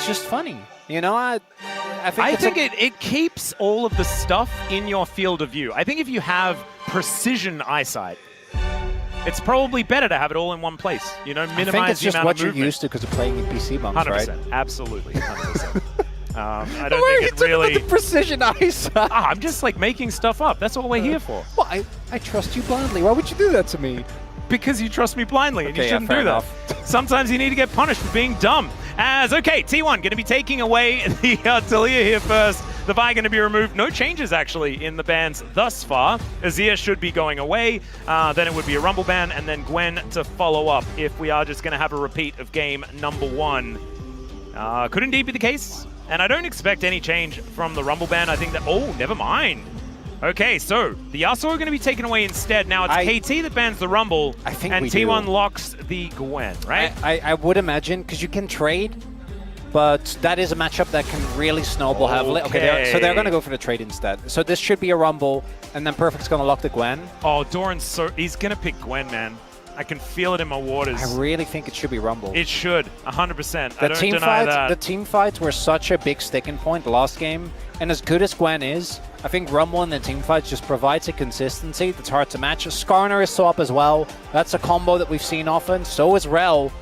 just funny. You know, I think it keeps all of the stuff in your field of view. I think if you have precision eyesight, it's probably better to have it all in one place. You know, minimize the amount of movement. I think it's just what you're used to because of playing in PC bumps, 100%, right? Absolutely, 100%. I don't think it really... About the precision eyesight? I'm just like making stuff up. That's what we're here for. Well, I trust you blindly. Why would you do that to me? Because you trust me blindly, and you shouldn't do that. Sometimes you need to get punished for being dumb. Okay, T1 going to be taking away the Talia here first. The Vi going to be removed. No changes, actually, in the bans thus far. Azir should be going away. Then it would be a Rumble ban, and then Gwen to follow up if we are just going to have a repeat of game number 1. Could indeed be the case. And I don't expect any change from the Rumble ban. I think that... Oh, never mind. Okay, so the Yasuo are going to be taken away instead. Now it's KT that bans the Rumble, and T1 locks the Gwen, right? I would imagine, because you can trade, but that is a matchup that can really snowball heavily. Okay, so they're going to go for the trade instead. So this should be a Rumble, and then Perfect's going to lock the Gwen. Oh, Doran's he's going to pick Gwen, man. I can feel it in my waters. I really think it should be Rumble. It should, 100%. I don't deny that. The team fights were such a big sticking point last game, and as good as Gwen is, I think Rumble in the team fights just provides a consistency that's hard to match. Skarner is so up as well. That's a combo that we've seen often. So is Rel.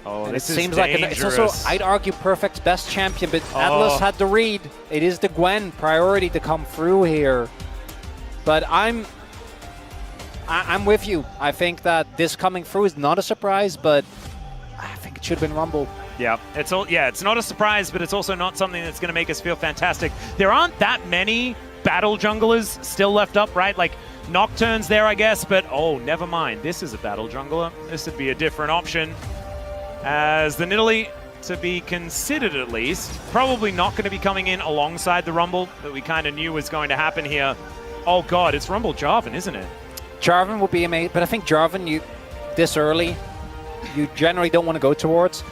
Oh, and this it seems like it's also, I'd argue, Perfect's best champion, but Atlas had the read. It is the Gwen priority to come through here. But I'm with you. I think that this coming through is not a surprise, but I think it should have been Rumble. Yeah, it's not a surprise, but it's also not something that's going to make us feel fantastic. There aren't that many battle junglers still left up, right? Like Nocturne's there, I guess, but oh, never mind. This is a battle jungler. This would be a different option. As the Nidalee, to be considered at least, probably not going to be coming in alongside the Rumble that we kind of knew was going to happen here. Oh god, it's Rumble Jarvan, isn't it? Jarvan would be amazing, but I think Jarvan, this early, you generally don't want to go towards.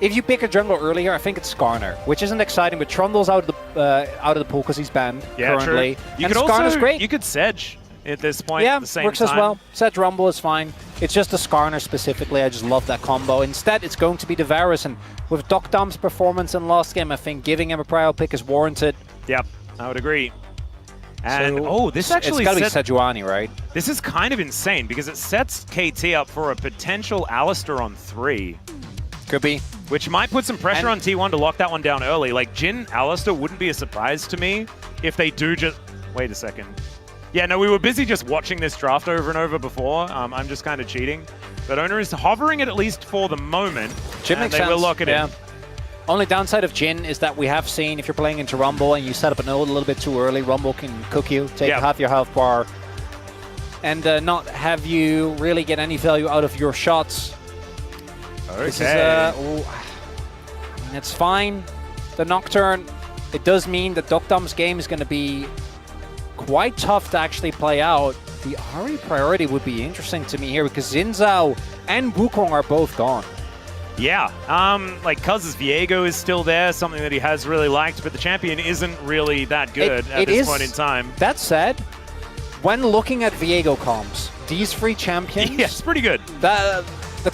If you pick a jungler earlier, I think it's Skarner, which isn't exciting, but Trundle's out of the pool because he's banned currently. True. You could Skarner's great. You could Sedge at this point yeah, at the same works time. as well. Sedge Rumble is fine. It's just the Skarner specifically. I just love that combo. Instead, it's going to be the Varus, and with Dokdam's performance in last game, I think giving him a prior pick is warranted. Yep, I would agree. And so, this actually it's got to be Sejuani, right? This is kind of insane because it sets KT up for a potential Alistar on 3. Could be. Which might put some pressure on T1 to lock that one down early. Like, Jhin Alistar wouldn't be a surprise to me if they do just... Wait a second. Yeah, no, we were busy just watching this draft over and over before. I'm just kind of cheating. But Oner is hovering it at least for the moment. Jhin and makes they sense. will lock it in. Only downside of Jhin is that we have seen if you're playing into Rumble and you set up a node a little bit too early, Rumble can cook you, take half your health bar, and not have you really get any value out of your shots. Okay. This is, I mean, it's fine. The Nocturne, it does mean that Dokdam's game is going to be quite tough to actually play out. The Ahri priority would be interesting to me here because Xin Zhao and Wukong are both gone. Yeah, like Cuz's Viego is still there, something that he has really liked, but the champion isn't really that good at this point in time. That said, when looking at Viego comps, these 3 champions... Yes, pretty good. That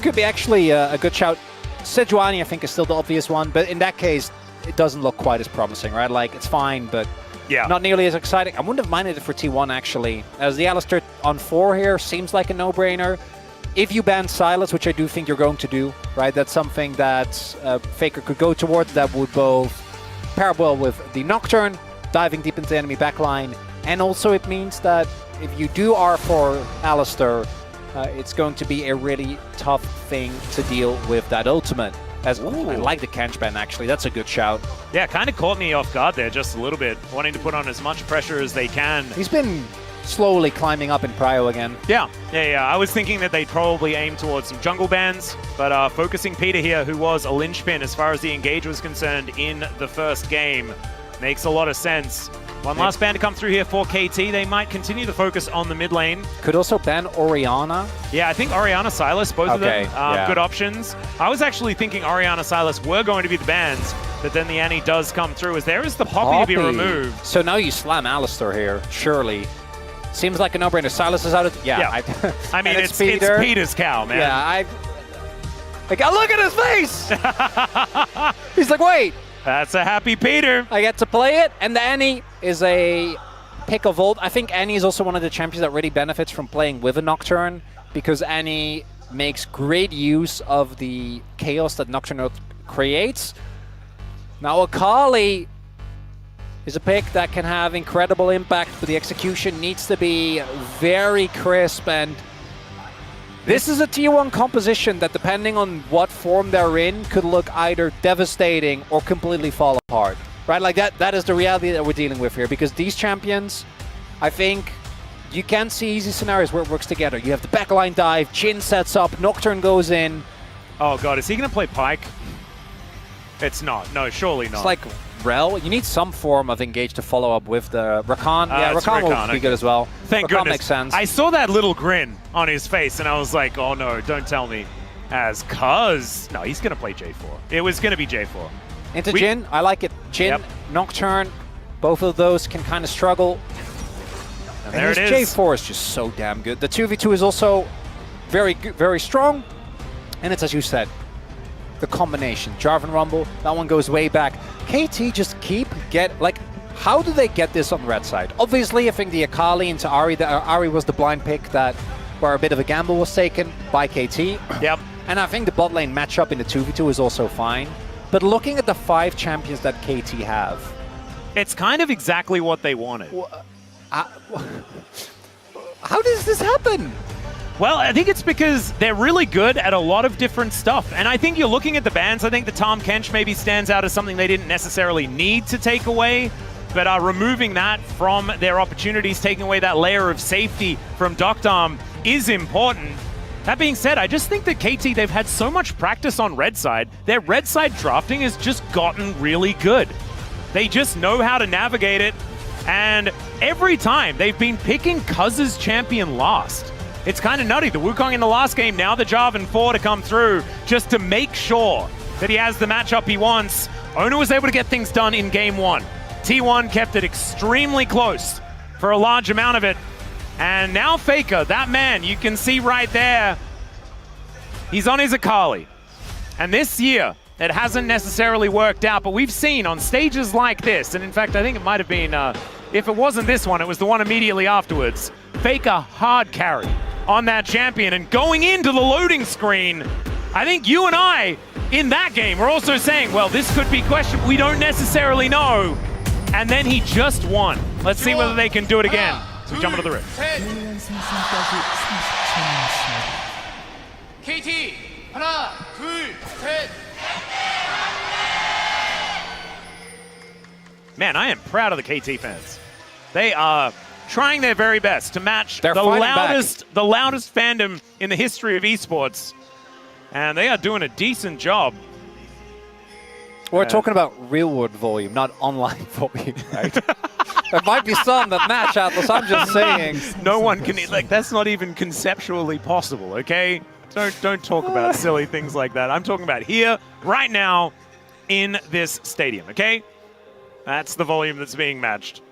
could be actually a good shout. Sejuani, I think, is still the obvious one, but in that case, it doesn't look quite as promising, right? Like, it's fine, but not nearly as exciting. I wouldn't have minded it for T1, actually. As the Alistar on 4 here seems like a no-brainer. If you ban Sylas, which I do think you're going to do, right? That's something that Faker could go towards. That would both pair well with the Nocturne, diving deep into the enemy backline, and also it means that if you do R4 Alistar, it's going to be a really tough thing to deal with that ultimate. As I like the Kench ban, actually. That's a good shout. Yeah, kind of caught me off guard there just a little bit, wanting to put on as much pressure as they can. He's been slowly climbing up in prio again. Yeah. I was thinking that they'd probably aim towards some jungle bans, but focusing Peter here, who was a linchpin as far as the engage was concerned in the first game, makes a lot of sense. One last ban to come through here for KT. They might continue the focus on the mid lane. Could also ban Orianna. Yeah, I think Orianna, Sylas, both of them, good options. I was actually thinking Orianna, Sylas were going to be the bans, but then the Annie does come through as there is the Poppy to be removed. So now you slam Alistar here, surely. Seems like a no-brainer. Sylas is out of... I mean, it's Peter's cow, man. Yeah, Like, oh, look at his face! He's like, wait. That's a happy Peter. I get to play it, and the Annie is a pick of Volt. I think Annie is also one of the champions that really benefits from playing with a Nocturne, because Annie makes great use of the chaos that Nocturne creates. Now Akali is a pick that can have incredible impact, but the execution needs to be very crisp, and this is a T1 composition that, depending on what form they're in, could look either devastating or completely fall apart. Right, like that is the reality that we're dealing with here, because these champions, I think, you can see easy scenarios where it works together. You have the backline dive, Jhin sets up, Nocturne goes in. Oh god, is he gonna play Pyke? It's not, no, surely not. It's like Rel, you need some form of engage to follow up with the Rakan. Yeah, Rakan will be good as well. Thank Rakan goodness. Makes sense. I saw that little grin on his face and I was like, oh no, don't tell me. No, he's gonna play J4. It was gonna be J4. Into Jhin, I like it. Jhin, Nocturne, both of those can kind of struggle. And there it is. J4 is just so damn good. The 2v2 is also very good, very strong. And it's, as you said, the combination. Jarvan Rumble, that one goes way back. KT just how do they get this on the red side? Obviously, I think the Akali into Ahri, Ahri was the blind pick where a bit of a gamble was taken by KT. Yep. And I think the bot lane matchup in the 2v2 is also fine. But looking at the 5 champions that KT have, it's kind of exactly what they wanted. How does this happen? Well, I think it's because they're really good at a lot of different stuff. And I think you're looking at the bans, I think the Tahm Kench maybe stands out as something they didn't necessarily need to take away, but removing that from their opportunities, taking away that layer of safety from Dokdam is important. That being said, I just think that KT, they've had so much practice on red side, their red side drafting has just gotten really good. They just know how to navigate it, and every time they've been picking Cuz's champion last. It's kind of nutty. The Wukong in the last game, now the Jarvan 4 to come through just to make sure that he has the matchup he wants. Oner was able to get things done in game 1. T1 kept it extremely close for a large amount of it. And now Faker, that man, you can see right there, he's on his Akali. And this year, it hasn't necessarily worked out, but we've seen on stages like this, and in fact, I think it might have been, if it wasn't this one, it was the one immediately afterwards, Faker hard carry on that champion, and going into the loading screen, I think you and I, in that game, were also saying, well, this could be questionable, we don't necessarily know, and then he just won. Let's see whether they can do it again. So we jump into the rift. KT, 하나, 둘, 셋. Man, I am proud of the KT fans. They are trying their very best to match the loudest fandom in the history of esports. And they are doing a decent job. We're talking about real-world volume, not online volume, right? There might be some that match, Atlas, I'm just saying. No one can, like, that's not even conceptually possible, okay? Don't talk about silly things like that. I'm talking about here, right now, in this stadium, okay? That's the volume that's being matched.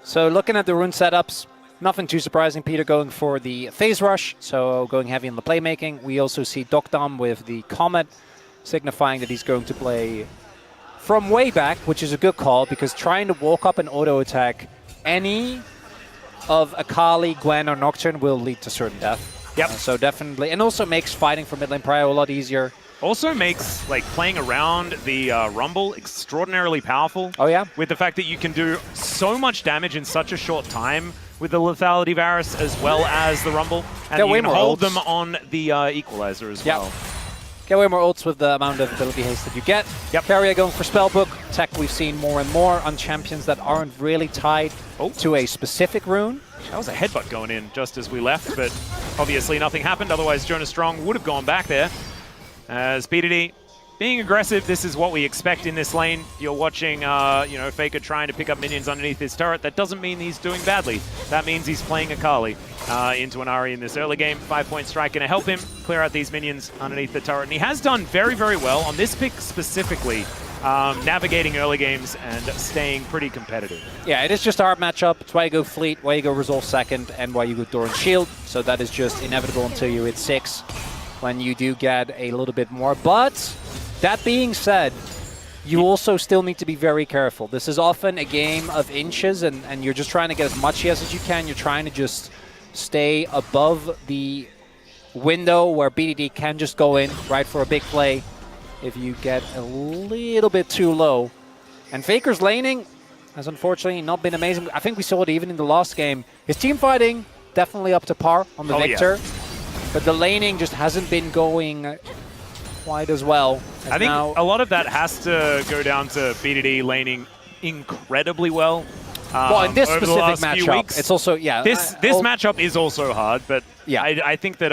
So looking at the rune setups, nothing too surprising. Peter going for the phase rush, so going heavy on the playmaking. We also see Dokdam with the Comet, signifying that he's going to play from way back, which is a good call, because trying to walk up and auto-attack any of Akali, Gwen, or Nocturne will lead to certain death. Yep. So definitely, and also makes fighting for mid lane prio a lot easier. Also makes, like, playing around the Rumble extraordinarily powerful. Oh, yeah? With the fact that you can do so much damage in such a short time with the lethality Varus as well as the Rumble. And you can hold them on the Equalizer as well. Get way more ults with the amount of ability haste that you get. Keria going for Spellbook. Tech we've seen more and more on champions that aren't really tied to a specific rune. That was a headbutt going in just as we left, but obviously nothing happened. Otherwise, Jonas Strong would have gone back there. As PDD being aggressive, this is what we expect in this lane. You're watching, Faker trying to pick up minions underneath his turret. That doesn't mean he's doing badly. That means he's playing Akali into an Ahri in this early game. 5-point strike going to help him clear out these minions underneath the turret. And he has done very, very well on this pick specifically, navigating early games and staying pretty competitive. Yeah, it is just a hard matchup. It's why you go Fleet, why you go Resolve second, and why you go Doran Shield. So that is just inevitable until you hit 6. when you do get a little bit more. But that being said, you also still need to be very careful. This is often a game of inches, and you're just trying to get as much CS as you can. You're trying to just stay above the window where BDD can just go in, right, for a big play. If you get a little bit too low. And Faker's laning has unfortunately not been amazing. I think we saw it even in the last game. His team fighting, definitely up to par on the Victor. Yeah. But the laning just hasn't been going quite as well. I think a lot of that has to go down to BDD laning incredibly well. Well, in this specific matchup, it's also, yeah. This matchup is also hard, but yeah, I think that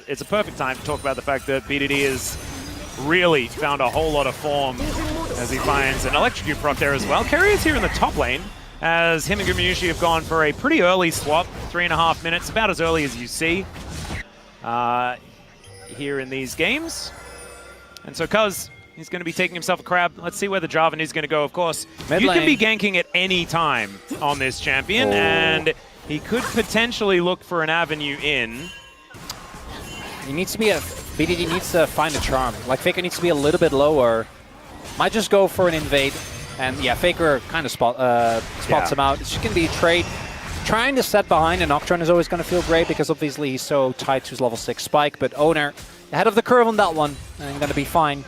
it's a perfect time to talk about the fact that BDD has really found a whole lot of form as he finds an electrocute proc there as well. Keria is here in the top lane, as him and Gumayusi have gone for a pretty early swap, 3.5 minutes, about as early as you see here in these games. And so Cuz, he's going to be taking himself a crab. Let's see where the Jarvan is going to go. Of course, you can be ganking at any time on this champion, and he could potentially look for an avenue in. He needs to be BDD needs to find a charm. Like, Faker needs to be a little bit lower. Might just go for an invade. And yeah, Faker kind of spots him out. It's just going to be a trade. Trying to set behind a Nocturne is always going to feel great because obviously he's so tied to his level 6 spike. But Oner, ahead of the curve on that one, and going to be fine.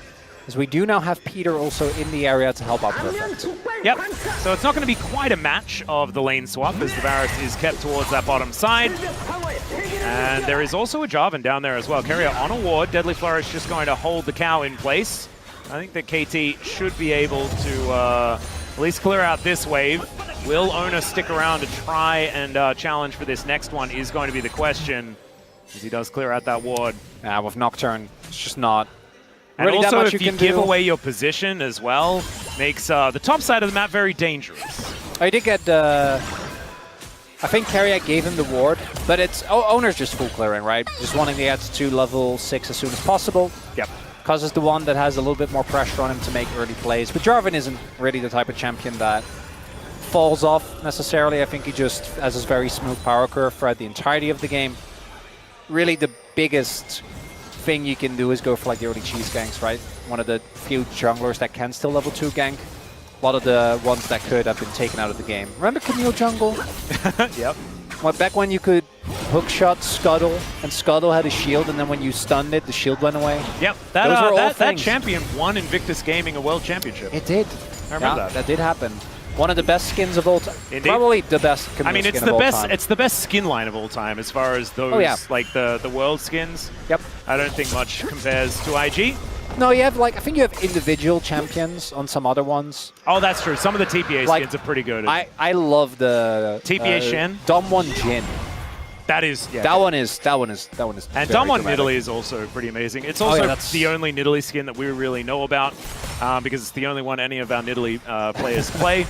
As we do now have Peter also in the area to help out Perfect. Yep, so it's not going to be quite a match of the lane swap as the Varus is kept towards that bottom side. And there is also a Jarvan down there as well. Keria on a ward. Deadly Flourish just going to hold the cow in place. I think that KT should be able to at least clear out this wave. Will Oner stick around to try and challenge for this next one is going to be the question, as he does clear out that ward. Yeah, with Nocturne, it's just not and really also, if you give away your position as well, makes the top side of the map very dangerous. I did get, I think Keria gave him the ward, but it's, Oner's just full clearing, right? Just wanting to get to level 6 as soon as possible. Yep. Cuz is the one that has a little bit more pressure on him to make early plays. But Jarvan isn't really the type of champion that falls off necessarily. I think he just has this very smooth power curve throughout the entirety of the game. Really the biggest thing you can do is go for like the early cheese ganks, right? One of the few junglers that can still level 2 gank. A lot of the ones that could have been taken out of the game. Remember Camille jungle? Yep. Well, back when you could hookshot Scuttle, and Scuttle had a shield, and then when you stunned it, the shield went away. Yep. That champion won Invictus Gaming a world championship. It did. I remember that. That did happen. One of the best skins of all time. Indeed. Probably the best skin I mean, it's the best. It's the best skin line of all time as far as those like the world skins. Yep. I don't think much compares to IG. No, you have like I think you have individual champions on some other ones. Oh, that's true. Some of the TPA skins are pretty good. I love the TPA Shen. Dom1 Jin. That is that one is. And Dom1 Nidalee is also pretty amazing. It's also the only Nidalee skin that we really know about because it's the only one any of our Nidalee players play.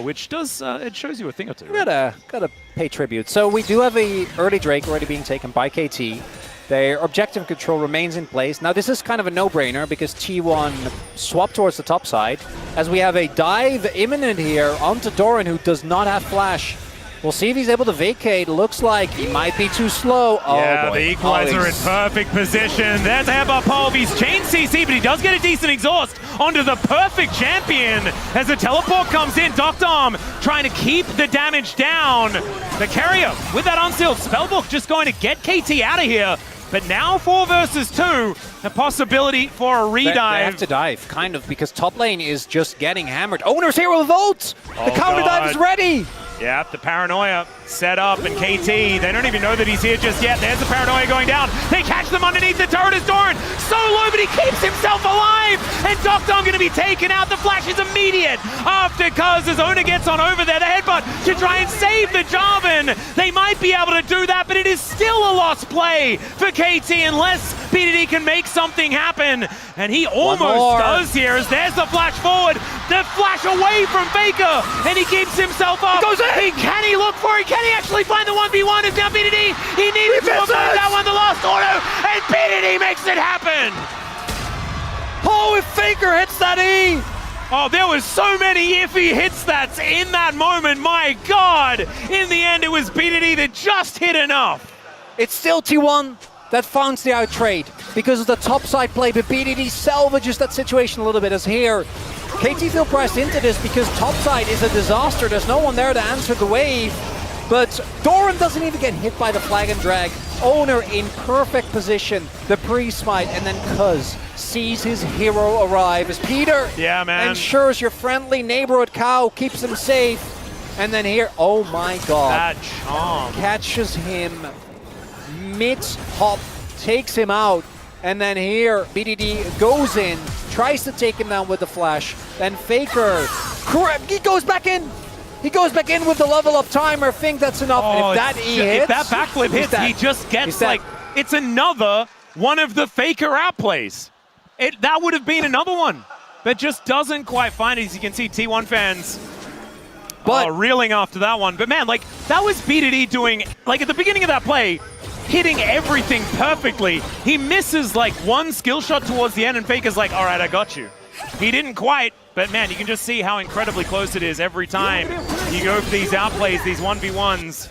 Which does it shows you a thing or two. Right? Gotta pay tribute. So we do have a early Drake already being taken by KT. Their objective control remains in place. Now this is kind of a no-brainer because T1 swapped towards the top side. As we have a dive imminent here onto Doran, who does not have flash. We'll see if he's able to vacate. Looks like he might be too slow. Yeah, the equalizer in perfect position. There's a headbutt pole. He's chained CC, but he does get a decent exhaust onto the perfect champion. As the teleport comes in, Doctorm trying to keep the damage down. The Keria with that unsealed spellbook just going to get KT out of here. But now 4 versus 2, a possibility for a redive. They have to dive, kind of, because top lane is just getting hammered. Oner's here with Volt! The counter dive is ready! Yep, the paranoia set up, and KT, they don't even know that he's here just yet. There's the paranoia going down. They catch them underneath the turret as Doran. So low, but he keeps himself alive. And Doctorm going to be taken out. The flash is immediate after Cuz as Oner gets on over there. The headbutt to try and save the Jarvan. They might be able to do that, but it is still a lost play for KT unless BDD can make something happen. And he almost does here as there's the flash forward. The flash away from Faker, and he keeps himself up. Goes in. Can he look for it? Can he actually find the 1v1? Is now BDD. He needed to avoid that one, the last auto, and BDD makes it happen. Oh, if Faker hits that E! Oh, there was so many iffy hits that's in that moment. My God. In the end, it was BDD that just hit enough. It's still T1. that finds the out trade because of the top side play, but BDD salvages that situation a little bit as here. KT feel pressed into this because top side is a disaster. There's no one there to answer the wave. But Doran doesn't even get hit by the flag and drag. Oner in perfect position, the pre-smite, and then Cuz sees his hero arrive as Peter ensures your friendly neighborhood cow keeps him safe. And then here, oh my god. That charm. Catches him mid-hop, takes him out. And then here, BDD goes in, tries to take him down with the flash. Then Faker, he goes back in. He goes back in with the level up timer. Think that's enough. Oh, if that hits, if that backflip hits, he just gets like, it's another one of the Faker outplays. That would have been another one, but just doesn't quite find it. As you can see, T1 fans reeling after that one. But man, like, that was BDD doing, like at the beginning of that play, hitting everything perfectly. He misses like one skill shot towards the end and Faker's like, all right, I got you. He didn't quite, but man, you can just see how incredibly close it is every time you go for these outplays, these 1v1s.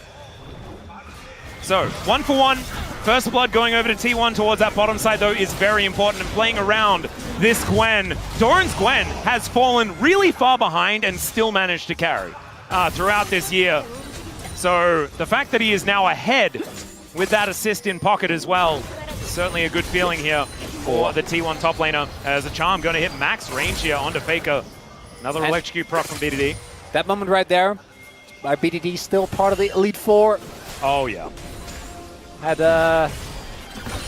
So, 1 for 1. First blood going over to T1 towards that bottom side, though, is very important. And playing around this Gwen, Doran's Gwen has fallen really far behind and still managed to carry throughout this year. So, the fact that he is now ahead with that assist in pocket as well, certainly a good feeling here for the T1 top laner. As a charm going to hit max range here onto Faker. Another electrocute proc from BDD. That moment right there, by BDD still part of the Elite Four. Oh yeah. Had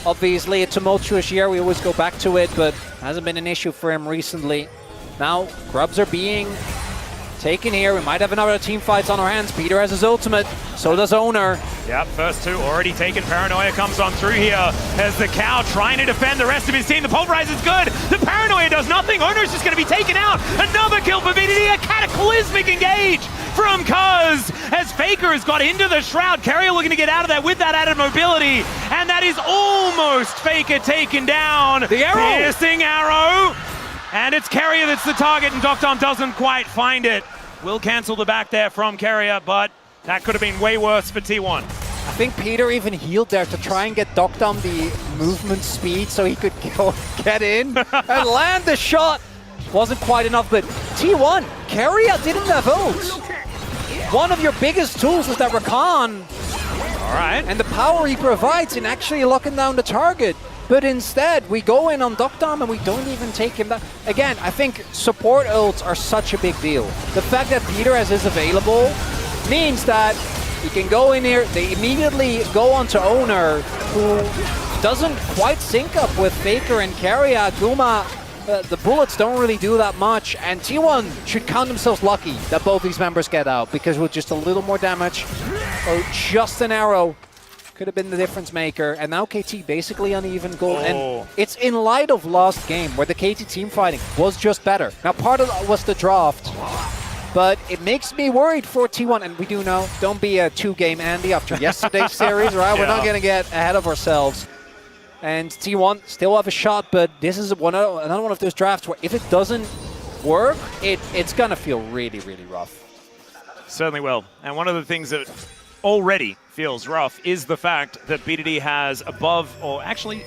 obviously a tumultuous year. We always go back to it, but hasn't been an issue for him recently. Now grubs are being taken here. We might have another team fights on our hands. Peter has his ultimate, so does Oner. Yep, first two already taken. Paranoia comes on through here as the cow trying to defend the rest of his team. The pulverize is good. The Paranoia does nothing. Oner's just going to be taken out. Another kill for VDD. A cataclysmic engage from Cuz as Faker has got into the shroud. Keria looking to get out of there with that added mobility. And that is almost Faker taken down. The arrow. Piercing arrow. And it's Keria that's the target, and Doctom doesn't quite find it. Will cancel the back there from Keria, but that could have been way worse for T1. I think Peter even healed there to try and get Doctom the movement speed so he could get in and land the shot. Wasn't quite enough, but T1, Keria didn't have ult. One of your biggest tools is that Rakan. All right. And the power he provides in actually locking down the target. But instead, we go in on Doctom and we don't even take him down. Again, I think support ults are such a big deal. The fact that Peter has his available means that he can go in here. They immediately go onto Oner, who doesn't quite sync up with Faker and Keria. Guma, the bullets don't really do that much. And T1 should count themselves lucky that both these members get out, because with just a little more damage or just an arrow, could have been the difference maker. And now KT basically uneven gold. And it's in light of last game where the KT team fighting was just better. Now part of that was the draft, but it makes me worried for T1. And we do know, don't be a 2-game Andy after yesterday's series, right? We're not going to get ahead of ourselves. And T1 still have a shot, but this is another one of those drafts where if it doesn't work, it's going to feel really, really rough. Certainly will. And one of the things that already feels rough is the fact that BDD has above, or actually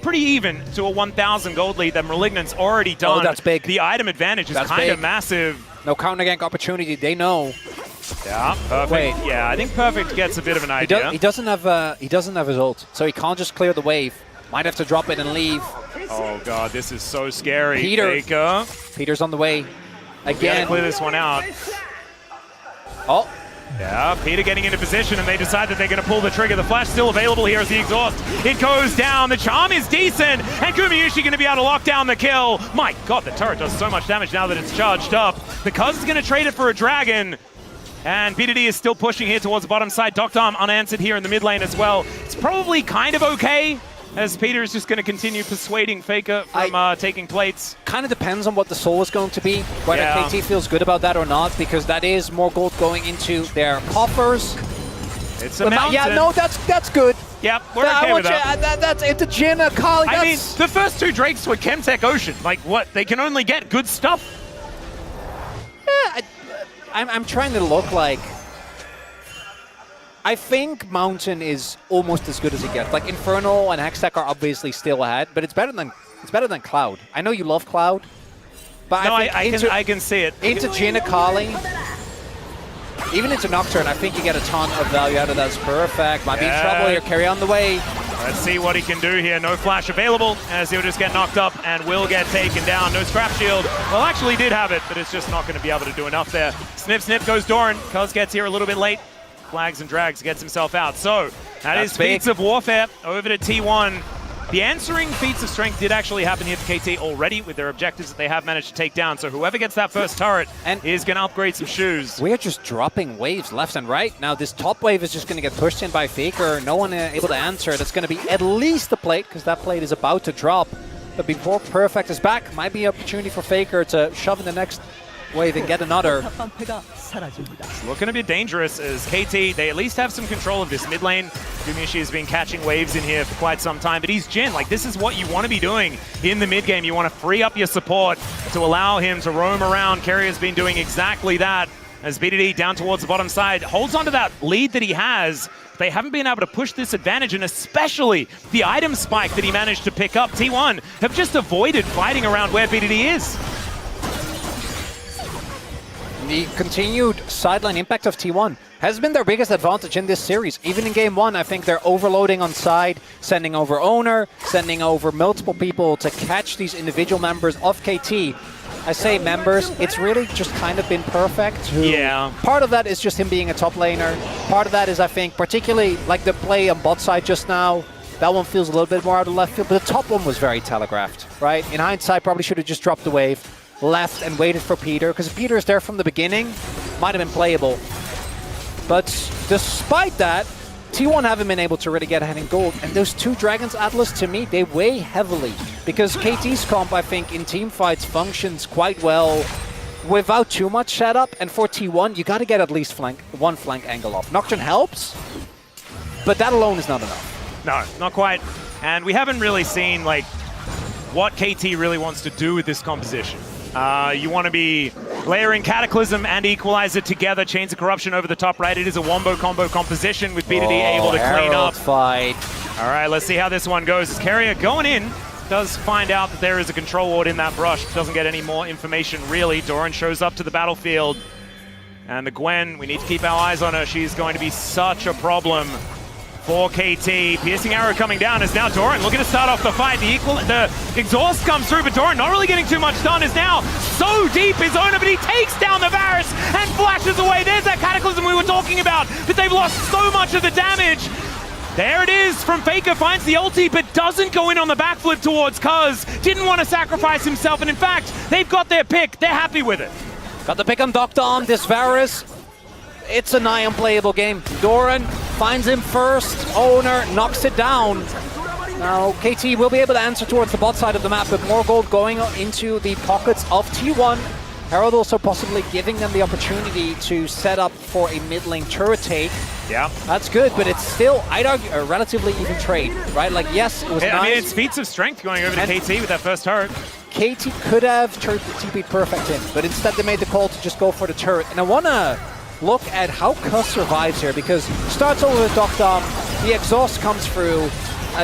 pretty even to a 1,000 gold lead that Malignant's already done. Oh, that's big. The item advantage is kind of massive. No counter gank opportunity, they know. Yeah, Perfect. Wait. Yeah, I think Perfect gets a bit of an idea. He doesn't have his ult, so he can't just clear the wave. Might have to drop it and leave. Oh god, this is so scary. Peter's on the way. Again. Gotta clear this one out. Oh. Yeah, Peter getting into position, and they decide that they're going to pull the trigger. The flash still available here as the exhaust. It goes down. The charm is decent, and Gumayusi going to be able to lock down the kill. My god, the turret does so much damage now that it's charged up. The Cuz is going to trade it for a dragon. And BDD is still pushing here towards the bottom side. Doctom unanswered here in the mid lane as well. It's probably kind of okay, as Peter is just going to continue persuading Faker from taking plates. Kind of depends on what the soul is going to be, whether KT feels good about that or not, because that is more gold going into their coffers. It's a mountain. Yeah, no, that's good. Yep, we're okay with that. That's it's a Jin, a Kali. I mean, the first two Drakes were Chemtech Ocean. Like, what? They can only get good stuff. Yeah, I'm trying to look like... I think Mountain is almost as good as it gets. Like Infernal and Hextech are obviously still ahead, but it's better than Cloud. I know you love Cloud, but no, I can see it. Into Gina Kali, even into Nocturne, I think you get a ton of value out of that. It's perfect. Might be in trouble here. Carry on the way. Let's see what he can do here. No flash available as he'll just get knocked up and will get taken down. No scrap shield. Well, actually did have it, but it's just not going to be able to do enough there. Snip, snip goes Doran. Cuz gets here a little bit late. Flags and drags, gets himself out. So that is Feats of Warfare over to T1. The answering feats of strength did actually happen here for KT already with their objectives that they have managed to take down. So whoever gets that first turret is going to upgrade some shoes. We're just dropping waves left and right. Now this top wave is just going to get pushed in by Faker. No one able to answer. That's going to be at least the plate, because that plate is about to drop. But before Perfect is back, might be an opportunity for Faker to shove in the next wave and get another. It's looking a bit dangerous as KT, they at least have some control of this mid lane. Gumayusi has been catching waves in here for quite some time, but he's Jin. Like, this is what you want to be doing in the mid game. You want to free up your support to allow him to roam around. Keria has been doing exactly that as BDD down towards the bottom side holds onto that lead that he has. They haven't been able to push this advantage, and especially the item spike that he managed to pick up. T1 have just avoided fighting around where BDD is. The continued sideline impact of T1 has been their biggest advantage in this series. Even in Game 1, I think they're overloading on side, sending over Oner, sending over multiple people to catch these individual members of KT. I say members, it's really just kind of been Perfect. Yeah. Part of that is just him being a top laner. Part of that is, I think, particularly like the play on bot side just now. That one feels a little bit more out of left field, but the top one was very telegraphed, right? In hindsight, probably should have just dropped the wave, left and waited for Peter, because if Peter is there from the beginning, might have been playable. But despite that, T1 haven't been able to really get ahead in gold, and those two Dragons Atlas, to me, they weigh heavily, because KT's comp, I think, in team fights functions quite well without too much setup, and for T1, you got to get at least one flank angle off. Nocturne helps, but that alone is not enough. No, not quite. And we haven't really seen, like, what KT really wants to do with this composition. You want to be layering Cataclysm and Equalizer together, Chains of Corruption over the top right. It is a wombo combo composition with BDD able to clean up. Fight. All right, let's see how this one goes. As Keria going in, does find out that there is a control ward in that brush. Doesn't get any more information, really. Doran shows up to the battlefield. And the Gwen, we need to keep our eyes on her. She's going to be such a problem for KT. Piercing arrow coming down as now Doran looking to start off the fight. The exhaust comes through, but Doran not really getting too much done. Is now so deep his Oner, but he takes down the Varus and flashes away. There's that Cataclysm we were talking about, but they've lost so much of the damage. There it is from Faker, finds the ulti, but doesn't go in on the backflip towards Cuz. Didn't want to sacrifice himself, and in fact, they've got their pick. They're happy with it. Got the pick on Doctor this Varus. It's a nigh unplayable game. Doran finds him first. Oner knocks it down. Now KT will be able to answer towards the bot side of the map, but more gold going into the pockets of T1. Herald also possibly giving them the opportunity to set up for a mid lane turret take. Yeah. That's good, but it's still, I'd argue, a relatively even trade, right? Like, yes, it was nice. I mean, it's feats of strength going over to KT with that first turret. KT could have TP'd Perfect in, but instead they made the call to just go for the turret. And I want to look at how Cuz survives here, because starts over with Doctor, the exhaust comes through,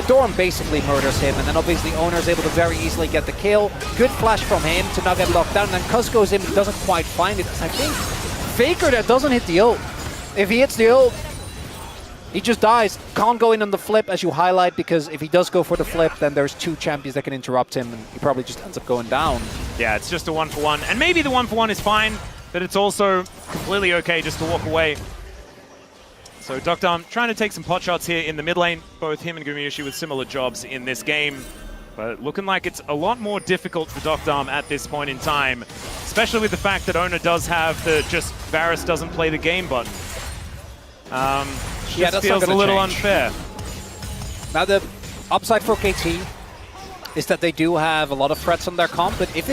Doran basically murders him, and then obviously Oner is able to very easily get the kill. Good flash from him to not get locked down, and then Cuz goes in but doesn't quite find it. I think Faker that doesn't hit the ult. If he hits the ult, he just dies. Can't go in on the flip, as you highlight, because if he does go for the flip, then there's two champions that can interrupt him, and he probably just ends up going down. Yeah, it's just a 1-for-1, and maybe the 1-for-1 is fine, but it's also completely okay just to walk away. So Doctor trying to take some pot shots here in the mid lane, both him and Gumayusi with similar jobs in this game. But looking like it's a lot more difficult for Doctor at this point in time, especially with the fact that Oner does have the just Varus doesn't play the game button. Yeah, that feels a little unfair. Now the upside for KT is that they do have a lot of threats on their comp, but if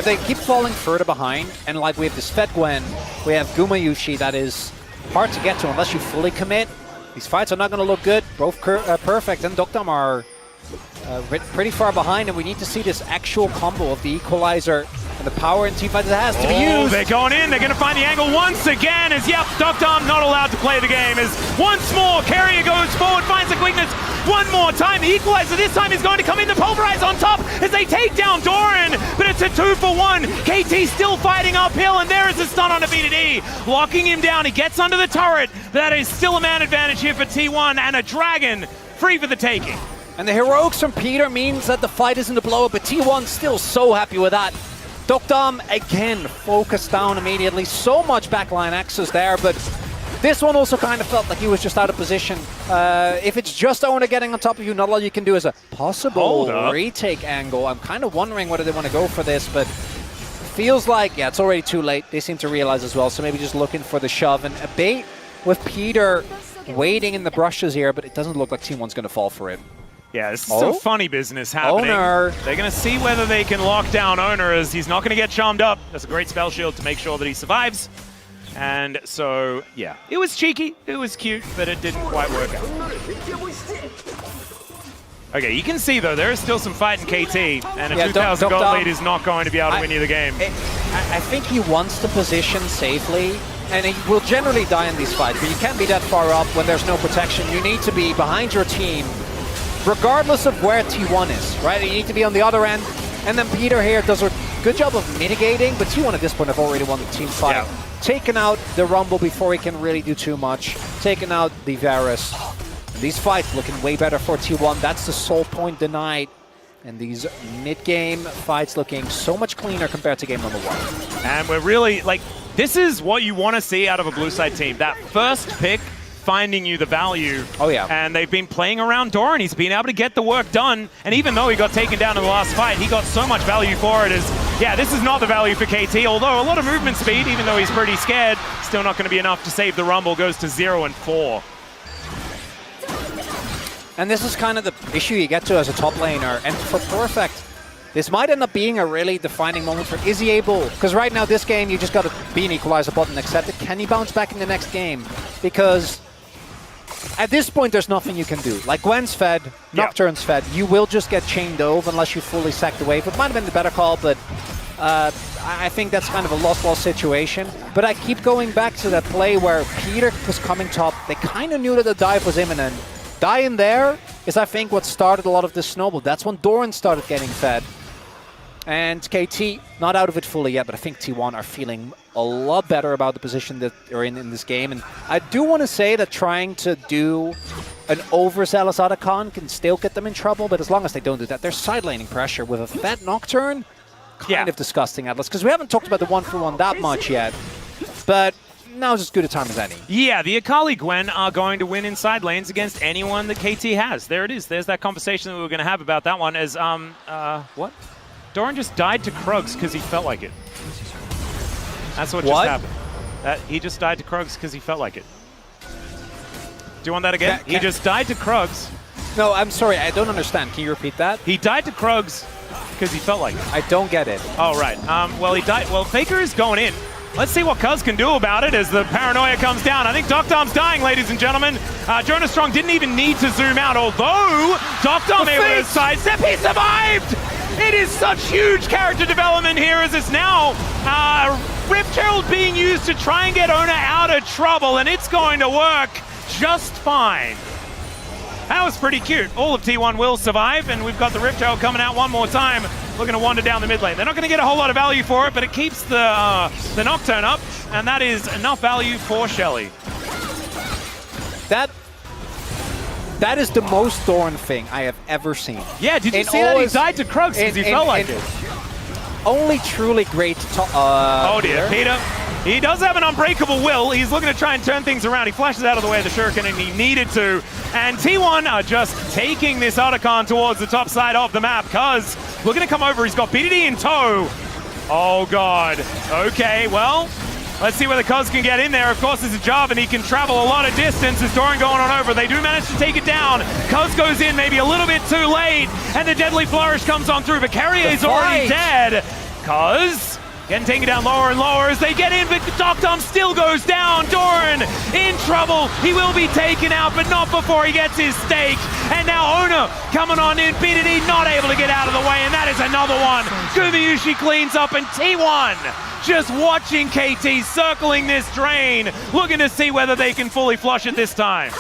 they keep falling further behind, and like we have this Fed Gwen, we have Gumayusi that is hard to get to unless you fully commit. These fights are not going to look good. Both Perfect and Doctam are pretty far behind, and we need to see this actual combo of the Equalizer And the power in teamfights has to be used. They're going in. They're going to find the angle once again. As yep, Dom not allowed to play the game. As once more, Keria goes forward, finds a weakness. One more time, the equalizer this time is going to come in. The pulverize on top as they take down Doran, but it's a 2-for-1. KT still fighting uphill, and there is a stun on a VOD, locking him down. He gets under the turret. That is still a man advantage here for T1, and a dragon free for the taking. And the heroics from Peter means that the fight isn't a blow-up, but T1 still so happy with that. Dom again focused down immediately. So much backline access there, but this one also kind of felt like he was just out of position. If it's just Oner getting on top of you, not all you can do is a possible retake angle. I'm kind of wondering whether they want to go for this, but feels like, yeah, it's already too late. They seem to realize as well, so maybe just looking for the shove. And a bait with Peter waiting in the brushes here, but it doesn't look like T1's going to fall for it. Yeah, this is some funny business happening. Oner. They're going to see whether they can lock down Oner, as he's not going to get charmed up. That's a great spell shield to make sure that he survives. And so, yeah, it was cheeky, it was cute, but it didn't quite work out. Okay, you can see, though, there is still some fight in KT, and a 2,000 gold lead is not going to be able to win you the game. I think he wants to position safely, and he will generally die in these fights, but you can't be that far up when there's no protection. You need to be behind your team, regardless of where T1 is, right? You need to be on the other end, and then Peter here does a good job of mitigating, but T1 at this point have already won the team fight. Yeah. Taken out the Rumble before he can really do too much. Taken out the Varus. And these fights looking way better for T1. That's the soul point denied. And these mid-game fights looking so much cleaner compared to game number 1. And we're really, like, this is what you want to see out of a blue side team. That first pick finding you the value. Oh, yeah. And they've been playing around Doran. He's been able to get the work done. And even though he got taken down in the last fight, he got so much value for it. As, yeah, this is not the value for KT, although a lot of movement speed, even though he's pretty scared, still not going to be enough to save the Rumble. Goes to 0 and 4. And this is kind of the issue you get to as a top laner. And for Perfect, this might end up being a really defining moment for, is he able? Because right now, this game, you just got to be an equalizer button, accept it. Can he bounce back in the next game? Because at this point, there's nothing you can do. Like Gwen's fed, Nocturne's fed. You will just get chained over unless you fully sack the wave. It might have been the better call, but I think that's kind of a lost situation. But I keep going back to that play where Peter was coming top. They kind of knew that the dive was imminent. Dying there is, I think, what started a lot of this snowball. That's when Doran started getting fed. And KT, not out of it fully yet, but I think T1 are feeling a lot better about the position that they're in this game. And I do want to say that trying to do an overzealous Otacon can still get them in trouble, but as long as they don't do that, they're side laning pressure with a fed Nocturne. Kind of disgusting, Atlas, because we haven't talked about the 1-for-1 that much yet. But now's as good a time as any. Yeah, the Akali Gwen are going to win in side lanes against anyone that KT has. There it is. There's that conversation that we were going to have about that one as, what? Doran just died to Krugs because he felt like it. That's what just happened. He just died to Krugs because he felt like it. Do you want that again? He just died to Krugs. No, I'm sorry. I don't understand. Can you repeat that? He died to Krugs because he felt like it. I don't get it. Oh, right. Well, he died. Well, Faker is going in. Let's see what Cuz can do about it as the paranoia comes down. I think Dom's dying, ladies and gentlemen. Jonas Strong didn't even need to zoom out, although Dom able to sidestep. He survived! It is such huge character development here as it's now Rift Herald being used to try and get Oner out of trouble, and it's going to work just fine. That was pretty cute. All of T1 will survive, and we've got the Rift Herald coming out one more time, looking to wander down the mid lane. They're not going to get a whole lot of value for it, but it keeps the Nocturne up, and that is enough value for Shelly. That is the most Doran thing I have ever seen. Yeah, did you see that? He died to Krugs because he felt like it. Only truly great. Oh dear, Peter. He does have an unbreakable will. He's looking to try and turn things around. He flashes out of the way of the Shuriken, and he needed to. And T1 are just taking this Otacon towards the top side of the map. Cuz looking to come over. He's got BDD in tow. Oh god. Okay, well, let's see whether Cuz can get in there. Of course, it's a job, and he can travel a lot of distance. As Doran going on over, they do manage to take it down. Cuz goes in maybe a little bit too late, and the Deadly Flourish comes on through, but Keria is already dead. Cuz Getting taken down lower and lower as they get in, but Doctum still goes down. Doran in trouble. He will be taken out, but not before he gets his stake. And now Oner coming on in. BDD not able to get out of the way, and that is another one. Gumayusi cleans up, and T1 just watching KT circling this drain, looking to see whether they can fully flush it this time.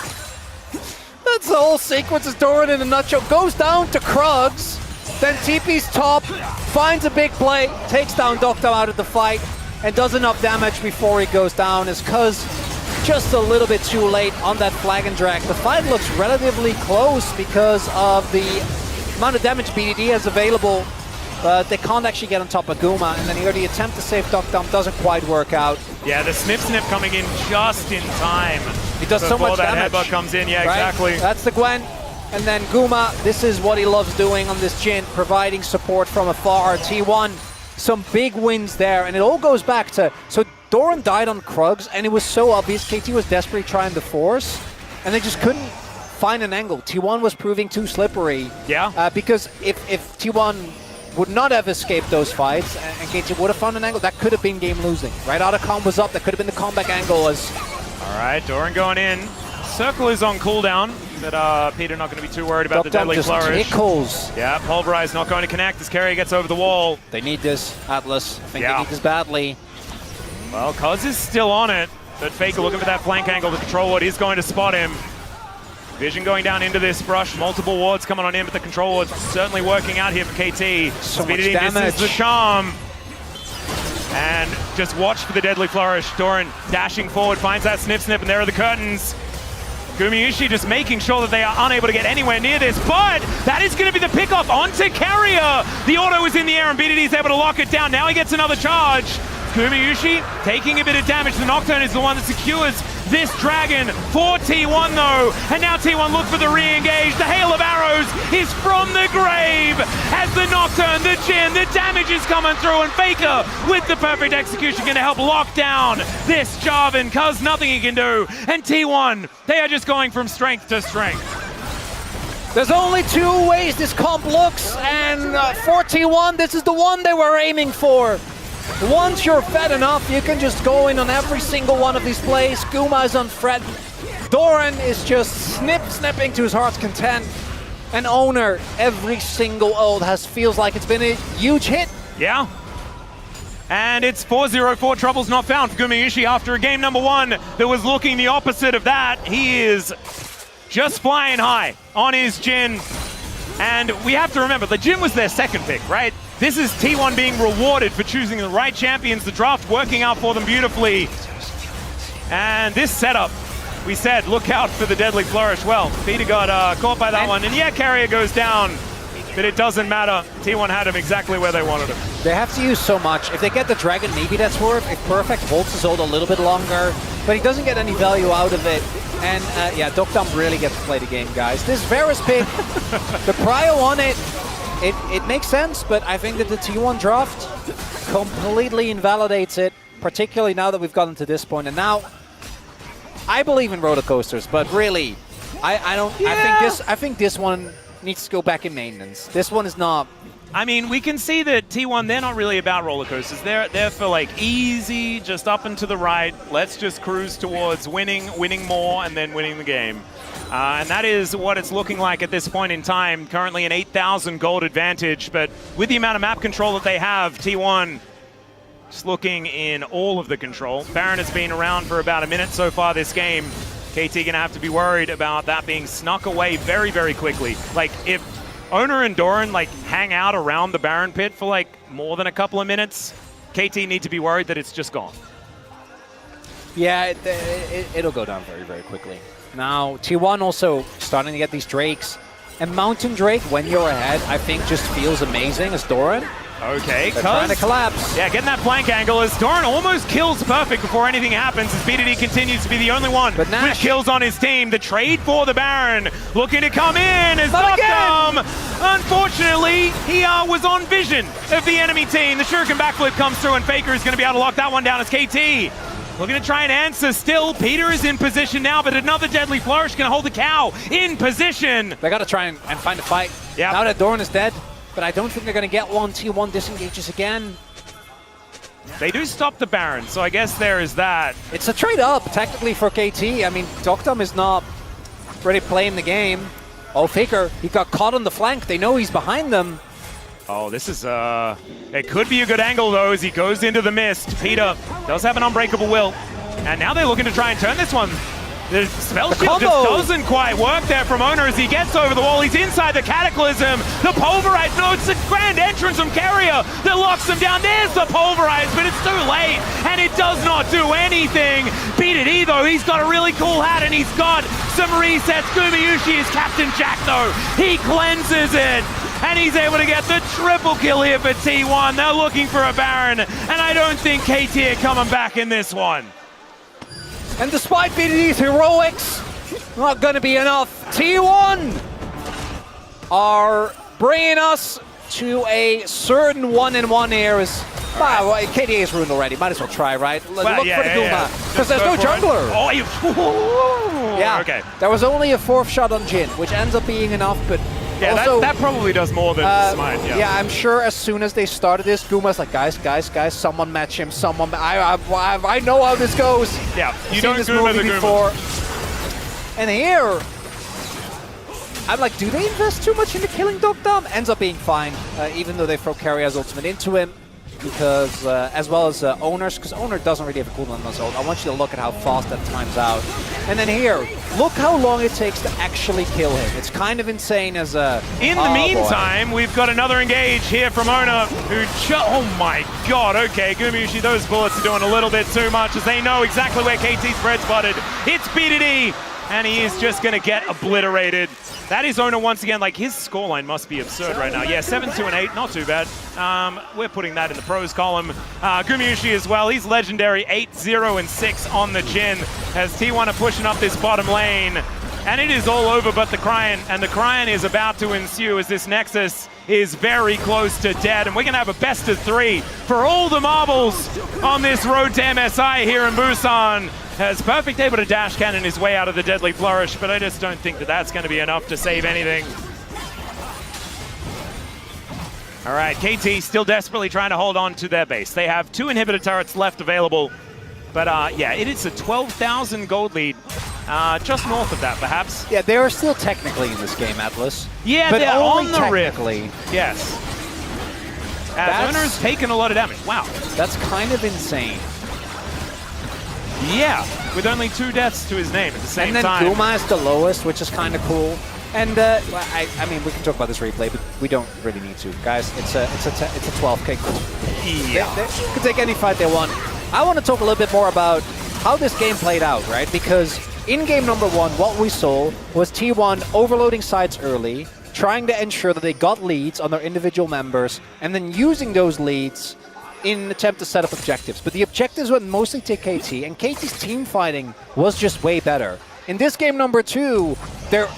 That's the whole sequence as Doran in a nutshell. Goes down to Krugs, then TP's top, finds a big play, takes down Doctum out of the fight, and does enough damage before he goes down. As Cuz just a little bit too late on that flag and drag. The fight looks relatively close because of the amount of damage BDD has available, but they can't actually get on top of Guma, and then here the attempt to save Doctum doesn't quite work out. Yeah, the snip coming in just in time. He does so much damage. That headbutt comes in, yeah, right? exactly. That's the Gwen. And then Guma, this is what he loves doing on this Jhin, providing support from afar. T1, some big wins there, and it all goes back to, so Doran died on Krugs, and it was so obvious. KT was desperately trying to force, and they just couldn't find an angle. T1 was proving too slippery. Yeah. Because if T1 would not have escaped those fights, and KT would have found an angle, that could have been game losing. Right, Otacon was up, that could have been the comeback angle. As all right, Doran going in. Circle is on cooldown, but Peter not going to be too worried about the deadly flourish. Tickles. Yeah, Pulverize not going to connect as Keria gets over the wall. They need this, Atlas. I think they need this badly. Well, Cuz is still on it, but Faker looking for that flank angle. The control ward is going to spot him. Vision going down into this brush. Multiple wards coming on in, but the control ward's certainly working out here for KT. So much damage. This is the charm. And just watch for the deadly flourish. Doran dashing forward, finds that snip, and there are the curtains. Gumayusi just making sure that they are unable to get anywhere near this, but that is going to be the pickoff onto Keria. The auto is in the air, and BDD is able to lock it down. Now he gets another charge. Gumayusi taking a bit of damage. The Nocturne is the one that secures this dragon for T1 though. And now T1 look for the re-engage. The hail of arrows is from the grave as the Nocturne, the Jhin, the damage is coming through, and Faker with the perfect execution going to help lock down this Jarvan, cuz nothing he can do. And T1, they are just going from strength to strength. There's only two ways this comp looks, and for T1, this is the one they were aiming for. Once you're fed enough, you can just go in on every single one of these plays. Guma is unthreatened. Doran is just snipping to his heart's content. And Oner, every single ult feels like it's been a huge hit. Yeah. And it's 4-0-4 troubles not found for Gumayusi after a game number one that was looking the opposite of that. He is just flying high on his Jhin. And we have to remember, the Jhin was their second pick, right? This is T1 being rewarded for choosing the right champions, the draft working out for them beautifully. And this setup, we said, look out for the deadly flourish. Well, Peter got caught by that one, and yeah, Keria goes down, but it doesn't matter. T1 had him exactly where they wanted him. They have to use so much. If they get the dragon, maybe that's worth. If Perfect holds his ult a little bit longer, but he doesn't get any value out of it. And yeah, Doctum really gets to play the game, guys. This Varus pick, the prio on it, it makes sense, but I think that the T1 draft completely invalidates it, particularly now that we've gotten to this point. And now, I believe in roller coasters, but really, I don't. Yeah. I think this one needs to go back in maintenance. This one is not. I mean, we can see that T1, they're not really about roller coasters. They're for like easy, just up and to the right. Let's just cruise towards winning more, and then winning the game. And that is what it's looking like at this point in time. Currently an 8,000 gold advantage, but with the amount of map control that they have, T1 just looking in all of the control. Baron has been around for about a minute so far this game. KT gonna have to be worried about that being snuck away very, very quickly. Like, if Oner and Doran like hang out around the Baron pit for like more than a couple of minutes, KT need to be worried that it's just gone. Yeah, it'll go down very, very quickly. Now, T1 also starting to get these Drakes. And Mountain Drake, when you're ahead, I think just feels amazing as Doran. Okay, they're trying to collapse. Yeah, getting that flank angle as Doran almost kills Perfect before anything happens, as BDD continues to be the only one with kills on his team. The trade for the Baron looking to come in as Doctum. Unfortunately, he was on vision of the enemy team. The Shuriken backflip comes through, and Faker is going to be able to lock that one down as KT. Looking to try and answer still. Peter is in position now, but another deadly flourish can hold the cow in position. They got to try and find a fight. Now that Doran is dead, but I don't think they're going to get one. T1 disengages again. They do stop the Baron, so I guess there is that. It's a trade up, technically, for KT. I mean, Dokdam is not really playing the game. Oh, Faker, he got caught on the flank. They know he's behind them. Oh, this is, it could be a good angle, though, as he goes into the mist. Peter does have an unbreakable will. And now they're looking to try and turn this one. The spell shield just doesn't quite work there from Oner as he gets over the wall. He's inside the Cataclysm. The Pulverize, no, it's a grand entrance from Keria that locks him down. There's the Pulverize, but it's too late, and it does not do anything. Beat it either. He's got a really cool hat, and he's got some resets. Gumayusi is Captain Jack, though. He cleanses it, and he's able to get the triple kill here for T1. They're looking for a Baron, and I don't think KT are coming back in this one. And despite BDD's heroics, not going to be enough. T1 are bringing us to a certain 1-in-1 here. Wow, KDA is ruined already. Might as well try, right? Look for the Guma. Because there's no jungler. Oh, yeah, okay. There was only a 4th shot on Jhin, which ends up being enough, but yeah, also, that probably does more than Smite. Yeah, I'm sure as soon as they started this, Guma's like, guys, someone match him, someone. I know how this goes. Yeah, you I've don't seen this Guma movie the before. Guma. And here, I'm like, do they invest too much into killing Dokdam? Ends up being fine, even though they throw Keria's ultimate into him. Because, as well as Oner's, because Oner doesn't really have a cooldown on his ult. I want you to look at how fast that times out. And then here, look how long it takes to actually kill him. It's kind of insane as a... In the meantime, we've got another engage here from Oner, who oh my god, okay, Gumayusi, those bullets are doing a little bit too much, as they know exactly where KT's bread spotted. It's BDD, and he is just going to get obliterated. That is Oner once again. Like, his scoreline must be absurd right now. Yeah, 7-2-8, not too bad. We're putting that in the pros column. Gumayusi as well, he's legendary, 8-0-6 on the Jhin, as T1 are pushing up this bottom lane. And it is all over but the Cryon, and the Cryon is about to ensue as this Nexus is very close to dead. And we're gonna have a best of 3 for all the marbles on this road to MSI here in Busan. Has Perfect able to dash cannon his way out of the Deadly Flourish, but I just don't think that that's going to be enough to save anything. All right, KT still desperately trying to hold on to their base. They have 2 inhibitor turrets left available, but yeah, it is a 12,000 gold lead. Just north of that, perhaps. Yeah, they are still technically in this game, Atlas. Yeah, but they're on the rift. Yes. As Oner's taken a lot of damage. Wow. That's kind of insane. Yeah, with only 2 deaths to his name at the same time. And then Guma is the lowest, which is kind of cool. And I mean, we can talk about this replay, but we don't really need to, guys. It's a 12K. Yeah, they can take any fight they want. I want to talk a little bit more about how this game played out, right? Because in game number 1, what we saw was T1 overloading sides early, trying to ensure that they got leads on their individual members, and then using those leads in an attempt to set up objectives. But the objectives went mostly to KT, and KT's team fighting was just way better. In this game number 2, they're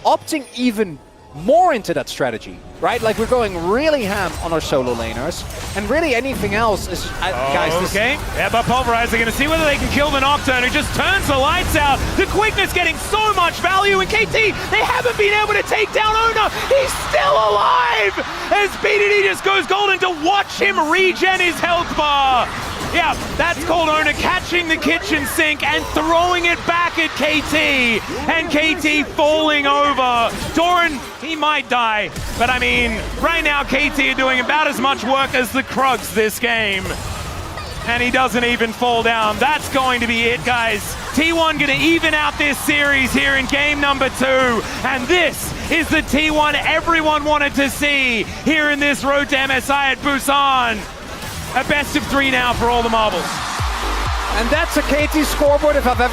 opting even more into that strategy, right? Like, we're going really ham on our solo laners, and really anything else is... guys, okay, yeah, but Pulverize, they're going to see whether they can kill the Nocturne, who just turns the lights out. The quickness getting so much value, and KT, they haven't been able to take down Oner. He's still alive, as BDD just goes golden to watch him regen his health bar. Yeah, that's called Oner catching the kitchen sink and throwing it back at KT, and KT falling over. Doran, he might die, but I mean, right now KT are doing about as much work as the Krugs this game. And he doesn't even fall down. That's going to be it, guys. T1 gonna even out this series here in game number 2. And this is the T1 everyone wanted to see here in this road to MSI at Busan. A best of 3 now for all the marbles. And that's a KT scoreboard if I've ever